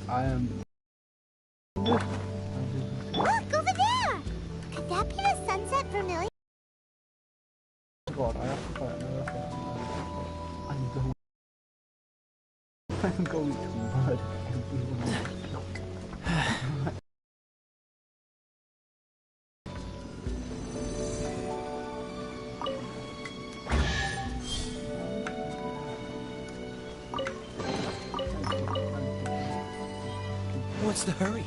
I am. Look, over there! Could that be the Sunset Vermilion? God, I have to find another thing. I'm going to murder everyone. What's the hurry?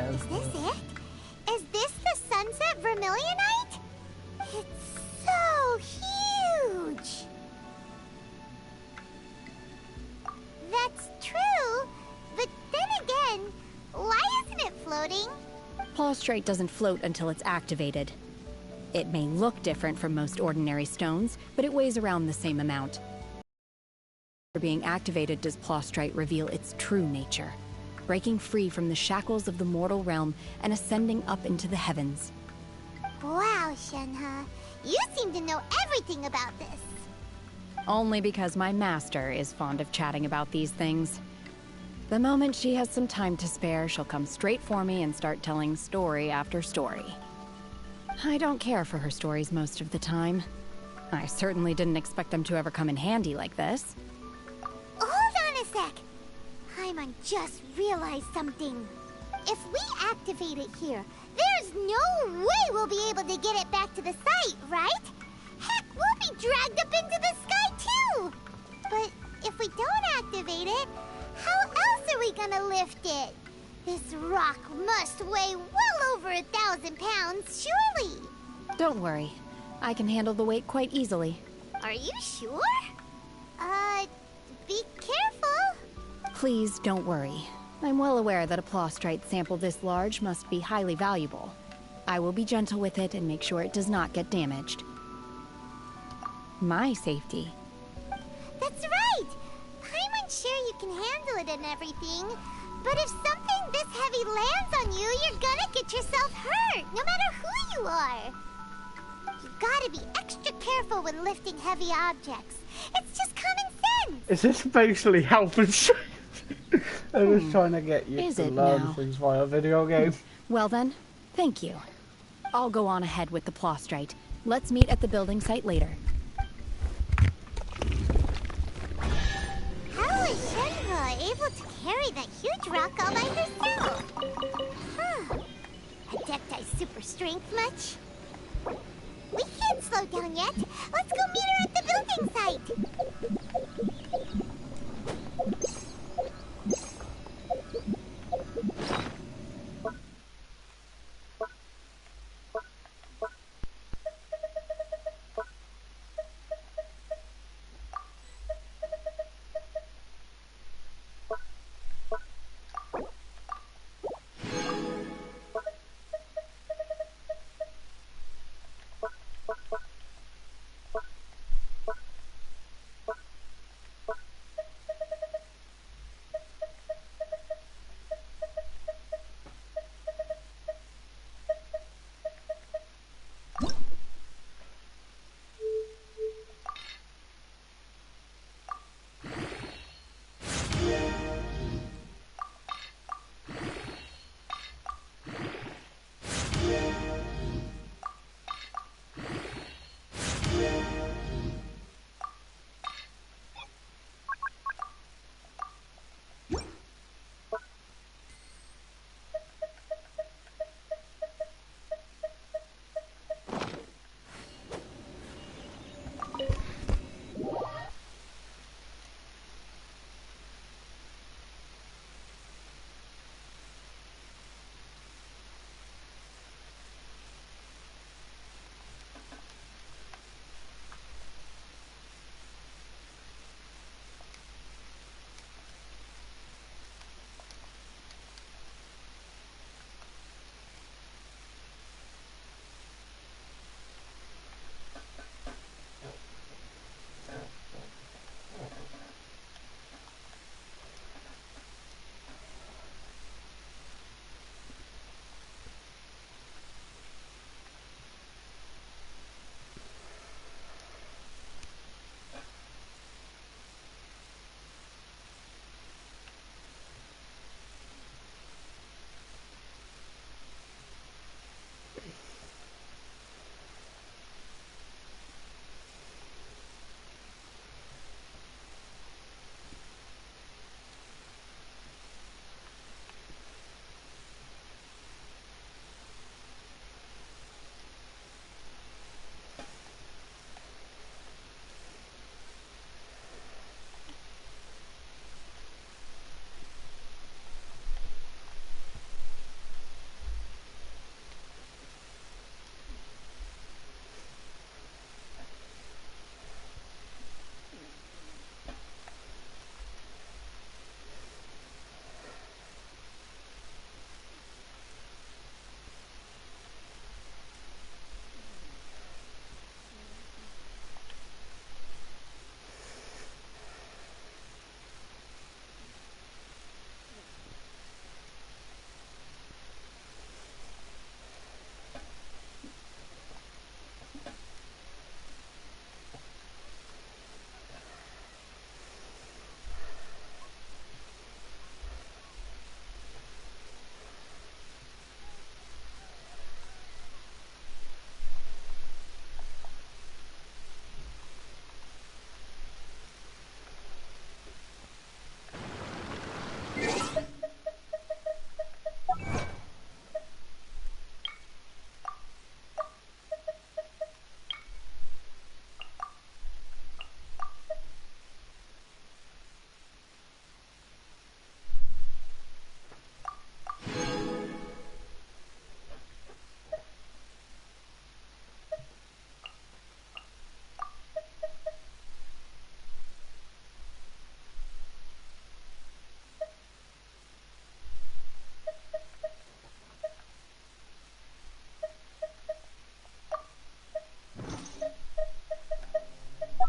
Is this it? Is this the Sunset Vermilionite? It's so huge! That's true, but then again, why isn't it floating? Plaustrite doesn't float until it's activated. It may look different from most ordinary stones, but it weighs around the same amount. After being activated does Plaustrite reveal its true nature, breaking free from the shackles of the mortal realm and ascending up into the heavens. Wow, Shenhe, you seem to know everything about this. Only because my master is fond of chatting about these things. The moment she has some time to spare, she'll come straight for me and start telling story after story. I don't care for her stories most of the time. I certainly didn't expect them to ever come in handy like this. Hold on a sec. Paimon just realized something. If we activate it here, there's no way we'll be able to get it back to the site, right? Heck, we'll be dragged up into the sky too! But if we don't activate it, how else are we gonna lift it? This rock must weigh well over 1,000 pounds, surely! Don't worry. I can handle the weight quite easily. Are you sure? Be careful! Please don't worry. I'm well aware that a Plaustrite sample this large must be highly valuable. I will be gentle with it and make sure it does not get damaged. My safety. That's right! Paimon's sure you can handle it and everything, but if something this heavy lands on you, you're gonna get yourself hurt, no matter who you are. You gotta be extra careful when lifting heavy objects. It's just common sense! Is this basically helping? I'm just trying to get you Is to it learn now? things via a video game. Well then, thank you. I'll go on ahead with the Plaustrite. Let's meet at the building site later. How is Shenhe able to carry that huge rock all by herself? Huh. Adepti super strength much? We can't slow down yet. Let's go meet her at the building site.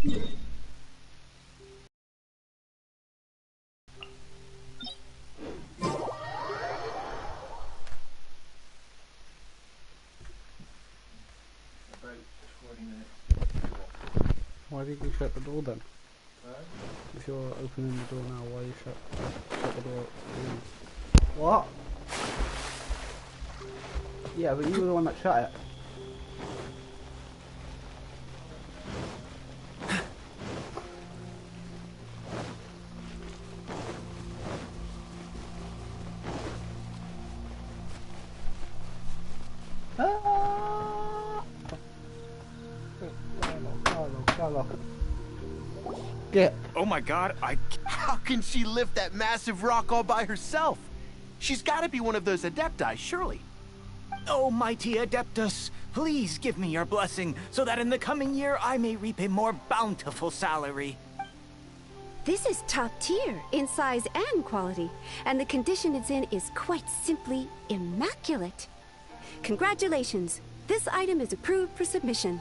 Why did you shut the door then? If you're opening the door now, why you shut the door? What? Yeah, but you were the one that shut it. Carlo. Get. Oh my god, how can she lift that massive rock all by herself? She's gotta be one of those Adepti, surely. Oh, mighty Adeptus, please give me your blessing so that in the coming year I may reap a more bountiful salary. This is top tier in size and quality, and the condition it's in is quite simply immaculate. Congratulations, this item is approved for submission.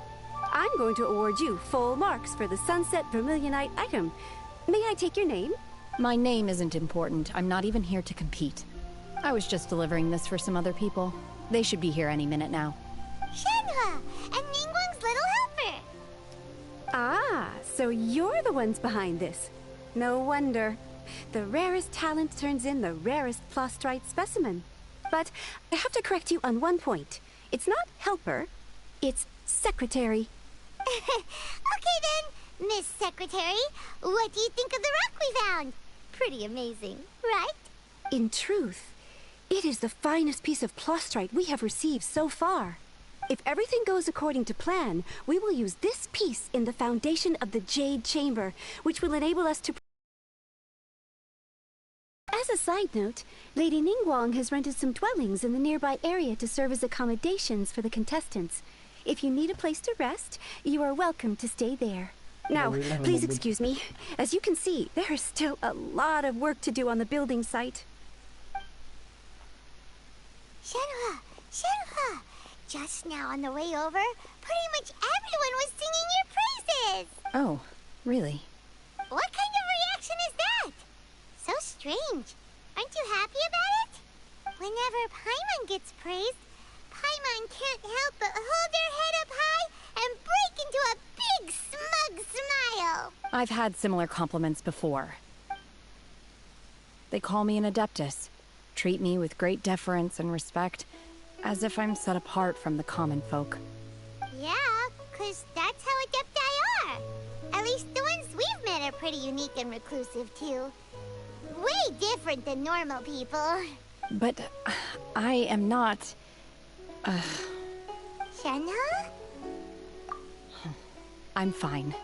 I'm going to award you full marks for the Sunset Vermilionite item. May I take your name? My name isn't important. I'm not even here to compete. I was just delivering this for some other people. They should be here any minute now. Shenhe, and Ningguang's little helper. Ah, so you're the ones behind this. No wonder. The rarest talent turns in the rarest Plostrite specimen. But I have to correct you on one point. It's not helper, it's secretary. Okay then, Miss Secretary, what do you think of the rock we found? Pretty amazing, right? In truth, it is the finest piece of Plostrite we have received so far. If everything goes according to plan, we will use this piece in the foundation of the Jade Chamber, which will enable us to... As a side note, Lady Ningguang has rented some dwellings in the nearby area to serve as accommodations for the contestants. If you need a place to rest, you are welcome to stay there. Now, please excuse me. As you can see, there is still a lot of work to do on the building site. Shenhe, Shenhe, just now on the way over, pretty much everyone was singing your praises. Oh, really? What kind of reaction is that? So strange. Aren't you happy about it? Whenever Paimon gets praised, Paimon can't help but hold their head up high and break into a big smug smile. I've had similar compliments before. They call me an Adeptus, treat me with great deference and respect, as if I'm set apart from the common folk. Yeah, 'cause that's how Adepti are. At least the ones we've met are pretty unique and reclusive, too. Way different than normal people. But I am not... Shenhe? I'm fine.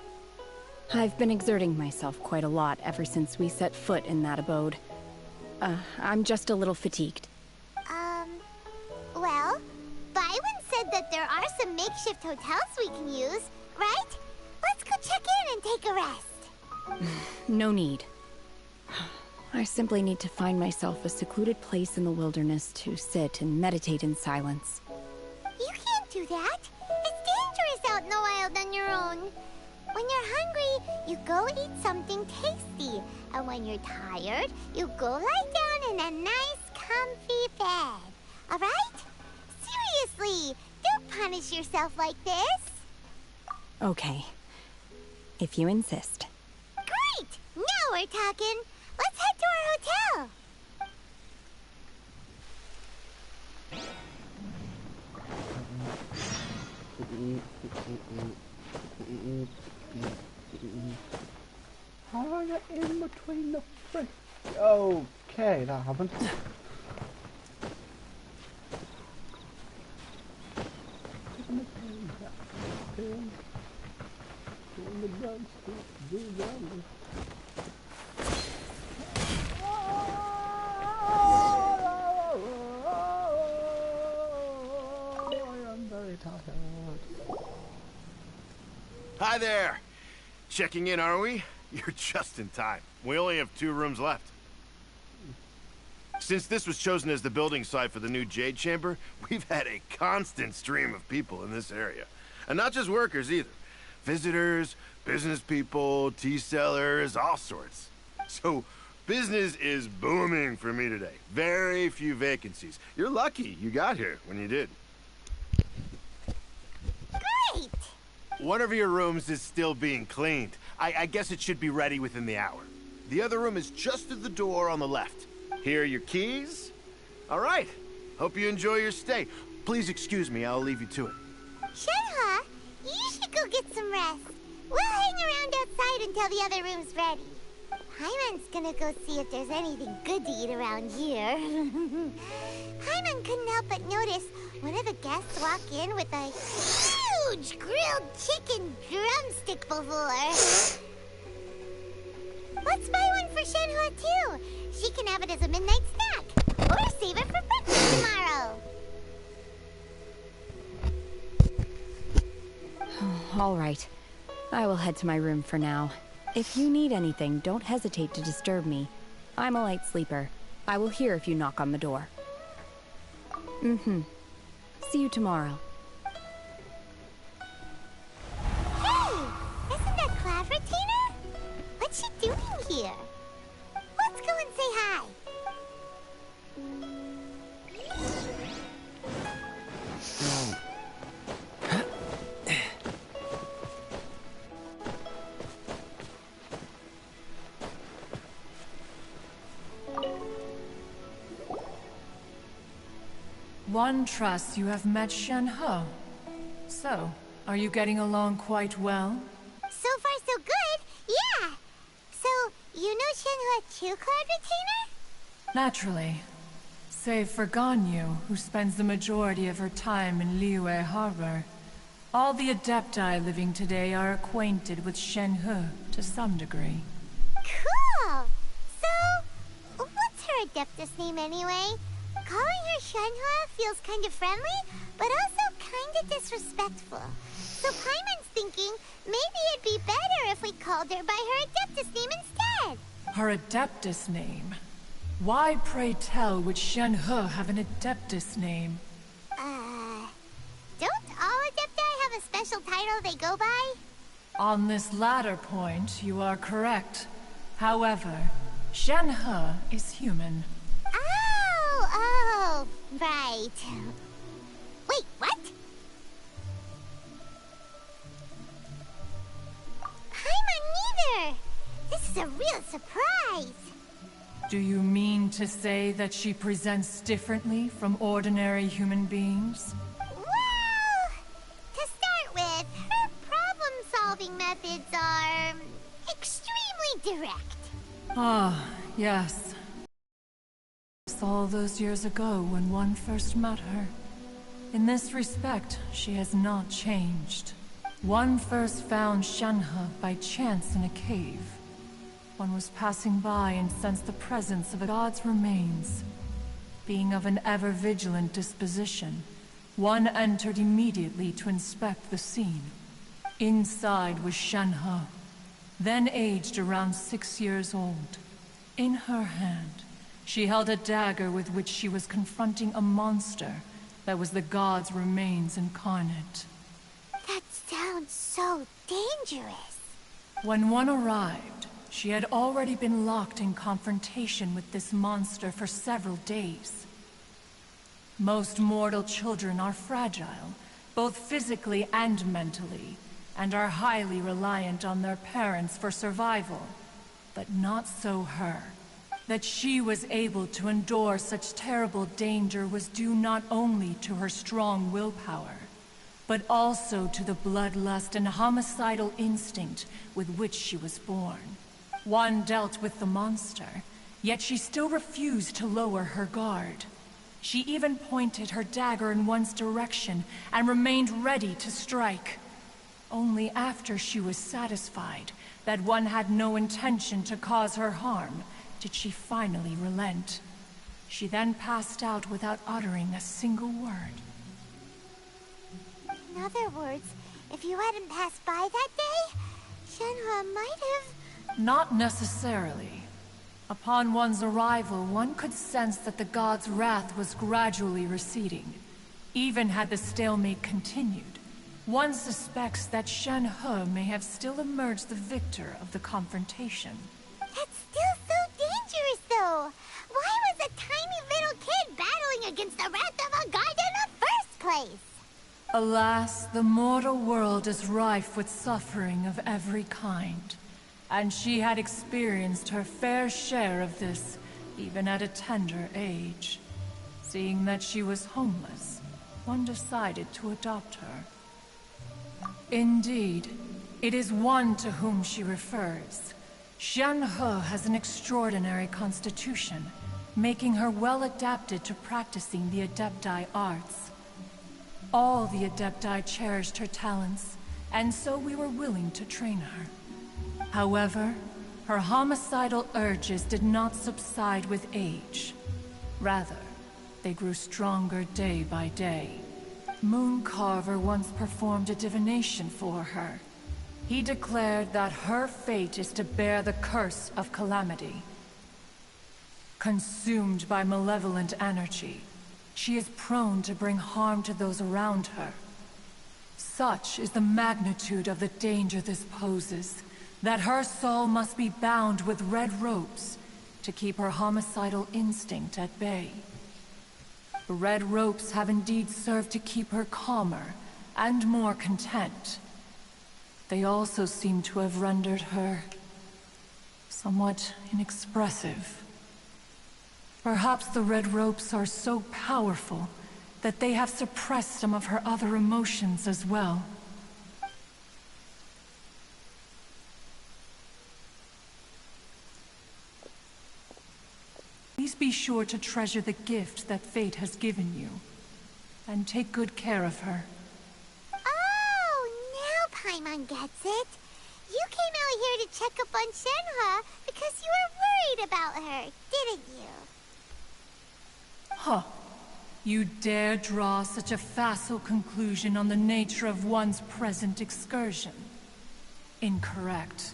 I've been exerting myself quite a lot ever since we set foot in that abode. I'm just a little fatigued. Well, Byron said that there are some makeshift hotels we can use, right? Let's go check in and take a rest. No need. I simply need to find myself a secluded place in the wilderness to sit and meditate in silence. You can't do that. It's dangerous out in the wild on your own. When you're hungry, you go eat something tasty. And when you're tired, you go lie down in a nice, comfy bed. All right? Seriously, don't punish yourself like this. Okay. If you insist. Great! Now we're talking. Let's head to our hotel. How do I get in between the frick? Okay, that happened. I'm very tired. Hi there. Checking in, are we? You're just in time. We only have 2 rooms left. Since this was chosen as the building site for the new Jade Chamber, we've had a constant stream of people in this area. And not just workers either. Visitors, business people, tea sellers, all sorts. So, business is booming for me today. Very few vacancies. You're lucky you got here when you did. Great! One of your rooms is still being cleaned. I guess it should be ready within the hour. The other room is just through the door on the left. Here are your keys. All right. Hope you enjoy your stay. Please excuse me, I'll leave you to it. Shenhe, you should go get some rest. We'll hang around outside until the other room's ready. Hyman's gonna go see if there's anything good to eat around here. Hyman couldn't help but notice one of the guests walk in with a huge grilled chicken drumstick before. Let's buy one for Shenhe too. She can have it as a midnight snack. Or save it for breakfast tomorrow. All right. I will head to my room for now. If you need anything, don't hesitate to disturb me. I'm a light sleeper. I will hear if you knock on the door. See you tomorrow. Hey! Isn't that Claveratina? What's she doing here? Let's go and say hi. One trusts you have met Shenhe. So, are you getting along quite well? So far, so good. Yeah. So, you know Shenhe too, Claveratina? Naturally. Save for Ganyu, who spends the majority of her time in Liyue Harbor. All the Adepti living today are acquainted with Shenhe to some degree. Cool. So, what's her Adeptus name anyway? Calling her Shenhe feels kind of friendly, but also kind of disrespectful. So Paimon's thinking maybe it'd be better if we called her by her Adeptus name instead. Her Adeptus name? Why, pray tell, would Shenhe have an Adeptus name? Don't all Adepti have a special title they go by? On this latter point, you are correct. However, Shenhe is human. Oh, right. Wait, what? Paimon neither! This is a real surprise! Do you mean to say that she presents differently from ordinary human beings? Well, to start with, her problem-solving methods are extremely direct. Ah, yes. All those years ago when one first met her. In this respect, she has not changed. One first found Shenhe by chance in a cave. One was passing by and sensed the presence of a god's remains. Being of an ever-vigilant disposition, one entered immediately to inspect the scene. Inside was Shenhe, then aged around 6 years old. In her hand, she held a dagger with which she was confronting a monster that was the god's remains incarnate. That sounds so dangerous. When one arrived, she had already been locked in confrontation with this monster for several days. Most mortal children are fragile, both physically and mentally, and are highly reliant on their parents for survival. But not so her. That she was able to endure such terrible danger was due not only to her strong willpower, but also to the bloodlust and homicidal instinct with which she was born. One dealt with the monster, yet she still refused to lower her guard. She even pointed her dagger in one's direction and remained ready to strike. Only after she was satisfied that one had no intention to cause her harm did she finally relent. She then passed out without uttering a single word. In other words, if you hadn't passed by that day, Shenhe might have... Not necessarily. Upon one's arrival, one could sense that the god's wrath was gradually receding. Even had the stalemate continued, one suspects that Shen He may have still emerged the victor of the confrontation. That's still so dangerous, though. Why was a tiny little kid battling against the wrath of a god in the first place? Alas, the mortal world is rife with suffering of every kind, and she had experienced her fair share of this, even at a tender age. Seeing that she was homeless, one decided to adopt her. Indeed, it is one to whom she refers. Shen He has an extraordinary constitution, making her well adapted to practicing the Adepti arts. All the Adepti cherished her talents, and so we were willing to train her. However, her homicidal urges did not subside with age. Rather, they grew stronger day by day. Mooncarver once performed a divination for her. He declared that her fate is to bear the curse of calamity. Consumed by malevolent energy, she is prone to bring harm to those around her. Such is the magnitude of the danger this poses, that her soul must be bound with red ropes to keep her homicidal instinct at bay. The red ropes have indeed served to keep her calmer and more content. They also seem to have rendered her somewhat inexpressive. Perhaps the red ropes are so powerful that they have suppressed some of her other emotions as well. Please be sure to treasure the gift that fate has given you, and take good care of her. Oh, now Paimon gets it. You came out here to check up on Shenhe because you were worried about her, didn't you? Huh. You dare draw such a facile conclusion on the nature of one's present excursion? Incorrect.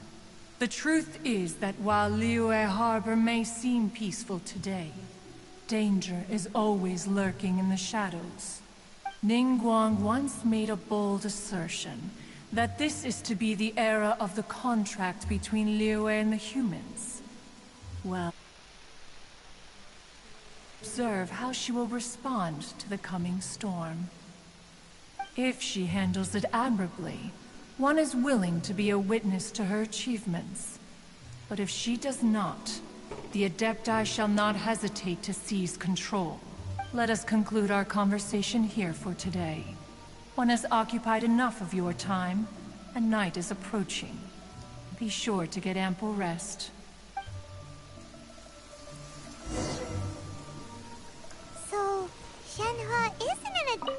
The truth is that while Liyue Harbor may seem peaceful today, danger is always lurking in the shadows. Ningguang once made a bold assertion that this is to be the era of the contract between Liyue and the humans. Well, observe how she will respond to the coming storm. If she handles it admirably, one is willing to be a witness to her achievements. But if she does not, the Adepti shall not hesitate to seize control. Let us conclude our conversation here for today. One has occupied enough of your time, and night is approaching. Be sure to get ample rest. So, Shenhe isn't an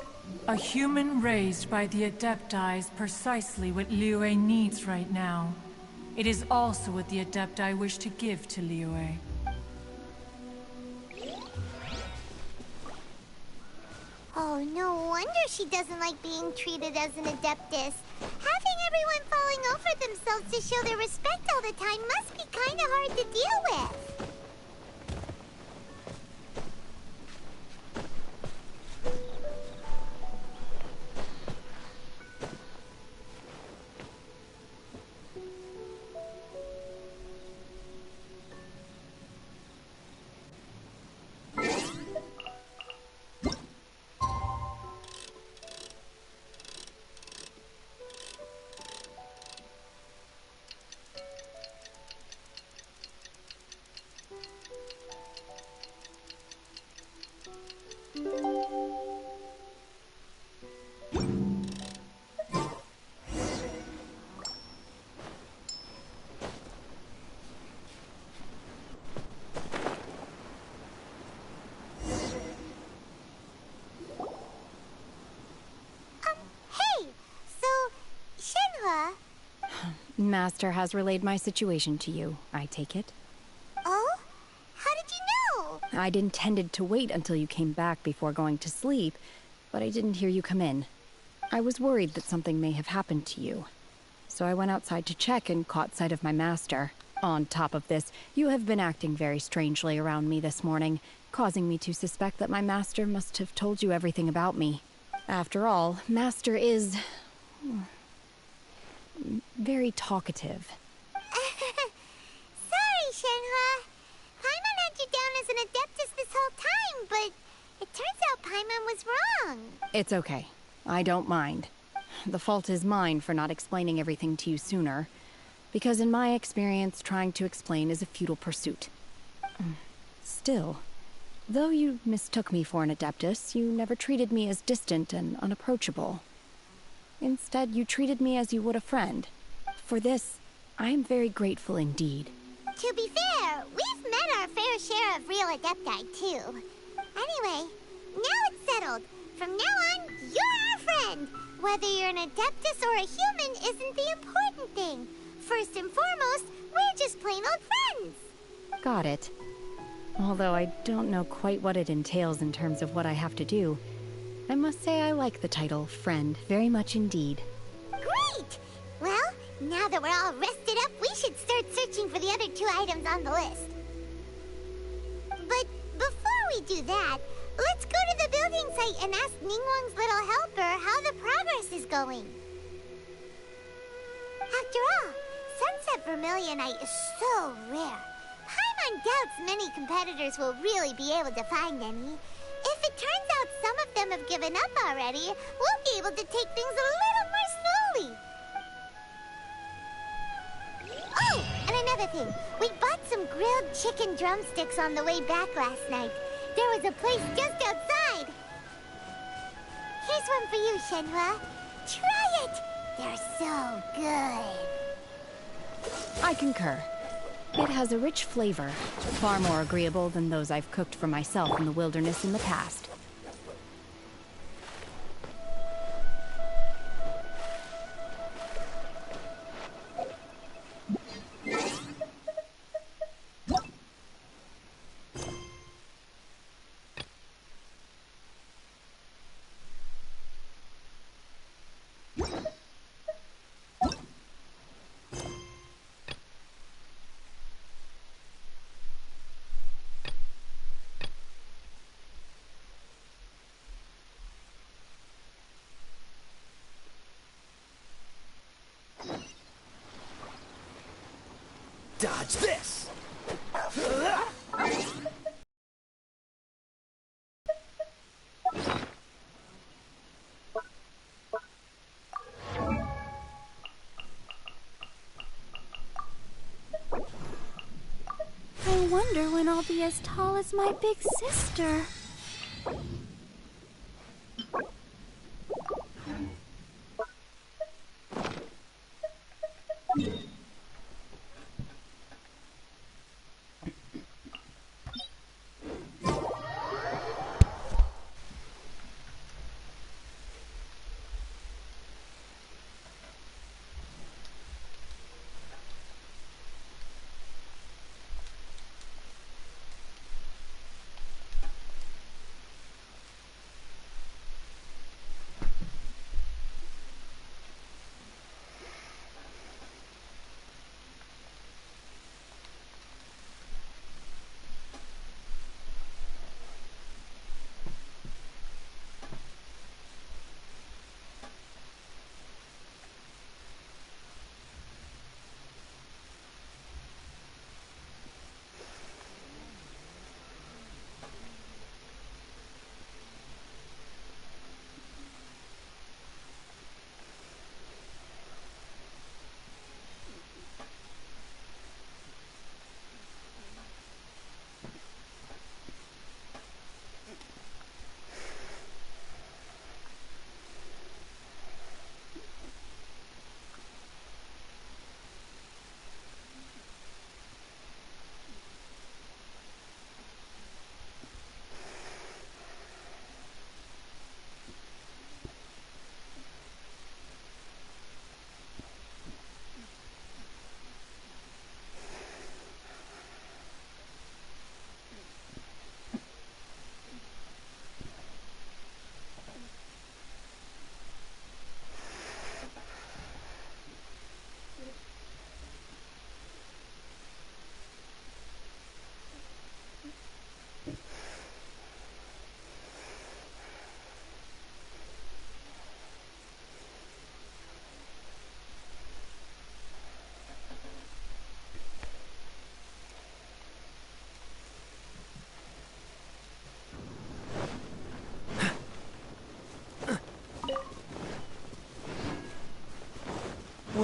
A human raised by the Adepti is precisely what Liyue needs right now. It is also what the Adepti wish to give to Liyue. Oh, no wonder she doesn't like being treated as an Adeptus. Having everyone falling over themselves to show their respect all the time must be kinda hard to deal with. Master has relayed my situation to you, I take it. Oh? How did you know? I'd intended to wait until you came back before going to sleep, but I didn't hear you come in. I was worried that something may have happened to you. So I went outside to check and caught sight of my master. On top of this, you have been acting very strangely around me this morning, causing me to suspect that my master must have told you everything about me. After all, Master is, very talkative. Sorry, Shenhua. Paimon had you down as an Adeptus this whole time, but it turns out Paimon was wrong. It's okay. I don't mind. The fault is mine for not explaining everything to you sooner, because in my experience, trying to explain is a futile pursuit. Still, though you mistook me for an Adeptus, you never treated me as distant and unapproachable. Instead, you treated me as you would a friend. For this, I am very grateful indeed. To be fair, we've met our fair share of real Adepti, too. Anyway, now it's settled. From now on, you're our friend. Whether you're an Adeptus or a human isn't the important thing. First and foremost, we're just plain old friends. Got it. Although I don't know quite what it entails in terms of what I have to do, I must say I like the title, Friend, very much indeed. Great! Well, now that we're all rested up, we should start searching for the other 2 items on the list. But before we do that, let's go to the building site and ask Ningguang's little helper how the progress is going. After all, Sunset Vermilionite is so rare. Paimon doubts many competitors will really be able to find any. If it turns out some of them have given up already, we'll be able to take things a little more slowly. Oh, and another thing. We bought some grilled chicken drumsticks on the way back last night. There was a place just outside. Here's one for you, Shenhua. Try it. They're so good. I concur. It has a rich flavor, far more agreeable than those I've cooked for myself in the wilderness in the past. Dodge this! I wonder when I'll be as tall as my big sister.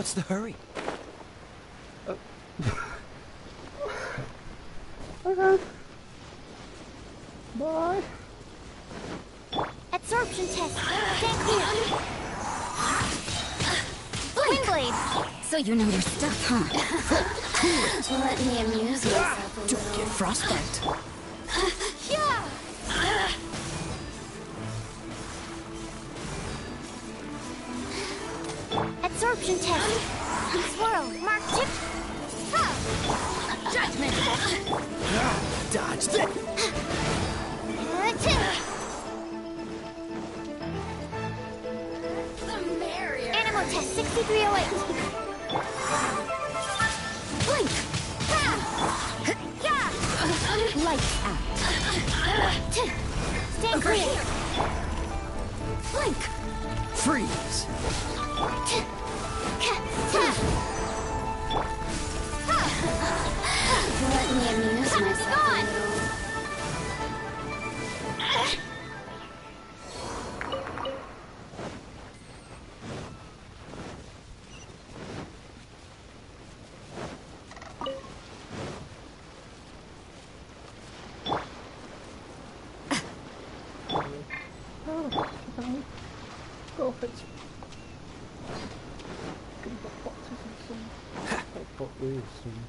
What's the hurry? Okay. Bye. Absorption test. Stand clear. Windblade. So you know your stuff, huh? Let me amuse myself a Don't little. get frostbite. Yeah. Absorption test. Swirl. Mark tip. Huh. Judgment! Dodge that! The merrier! Animal test 6308. Blink! Yeah. Lights out. Stand clear. Blink! Freeze! Let me amuse myself. Gone. Go ahead. Give me the boxes and some. But with some.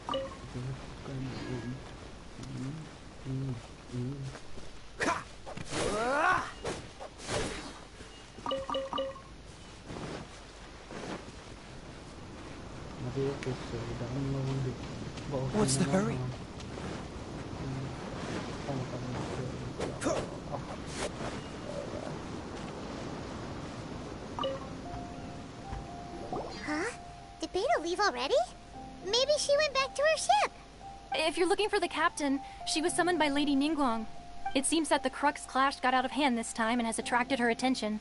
Ha! What's the hurry? Huh? Did Beta leave already? Maybe she went back to her ship. If you're looking for the captain, she was summoned by Lady Ningguang. It seems that the Crux clash got out of hand this time and has attracted her attention.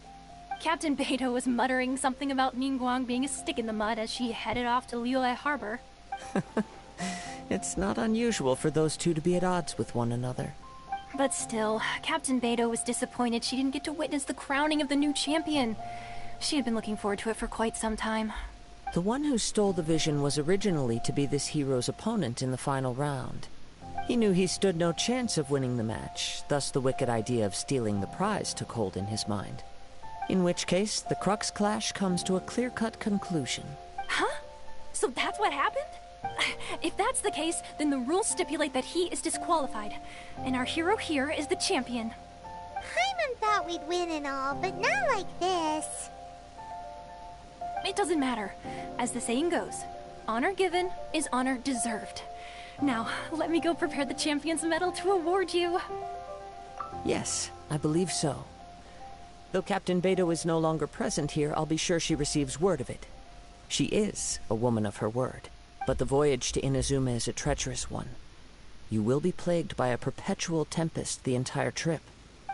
Captain Beidou was muttering something about Ningguang being a stick in the mud as she headed off to Liyue Harbor. It's not unusual for those two to be at odds with one another. But still, Captain Beidou was disappointed she didn't get to witness the crowning of the new champion. She had been looking forward to it for quite some time. The one who stole the vision was originally to be this hero's opponent in the final round. He knew he stood no chance of winning the match, thus the wicked idea of stealing the prize took hold in his mind. In which case, the Crux clash comes to a clear-cut conclusion. Huh? So that's what happened? If that's the case, then the rules stipulate that he is disqualified, and our hero here is the champion. Paimon thought we'd win and all, but not like this. It doesn't matter. As the saying goes, honor given is honor deserved. Now, let me go prepare the champion's medal to award you. Yes, I believe so. Though Captain Beidou is no longer present here, I'll be sure she receives word of it. She is a woman of her word, but the voyage to Inazuma is a treacherous one. You will be plagued by a perpetual tempest the entire trip.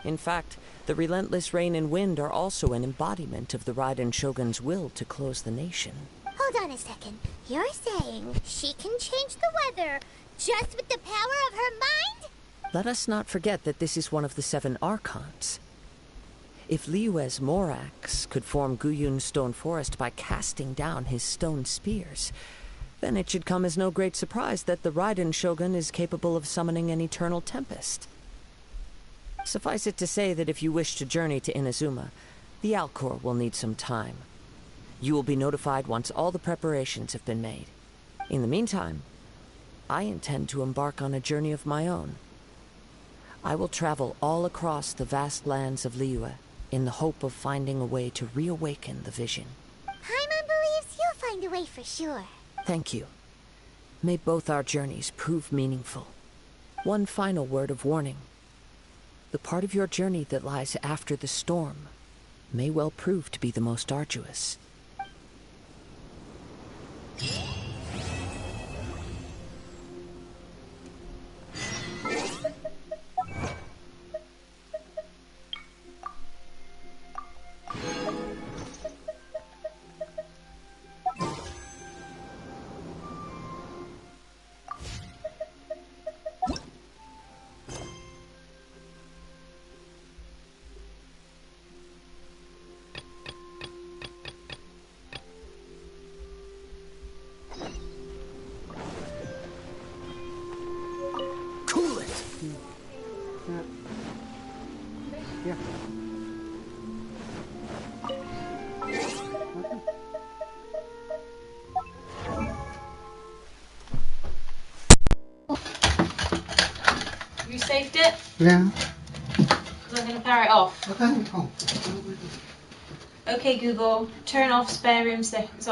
In fact, the relentless rain and wind are also an embodiment of the Raiden Shogun's will to close the nation. Hold on a second. You're saying she can change the weather just with the power of her mind? Let us not forget that this is one of the 7 Archons. If Liyue's Morax could form Guyun's stone forest by casting down his stone spears, then it should come as no great surprise that the Raiden Shogun is capable of summoning an eternal tempest. Suffice it to say that if you wish to journey to Inazuma, the Alcor will need some time. You will be notified once all the preparations have been made. In the meantime, I intend to embark on a journey of my own. I will travel all across the vast lands of Liyue in the hope of finding a way to reawaken the vision. Paimon believes you'll find a way for sure. Thank you. May both our journeys prove meaningful. One final word of warning. The part of your journey that lies after the storm may well prove to be the most arduous. Yeah. You saved it? Yeah. Because I'm going to power it off. Okay. Oh. Okay, Google, turn off spare room socket.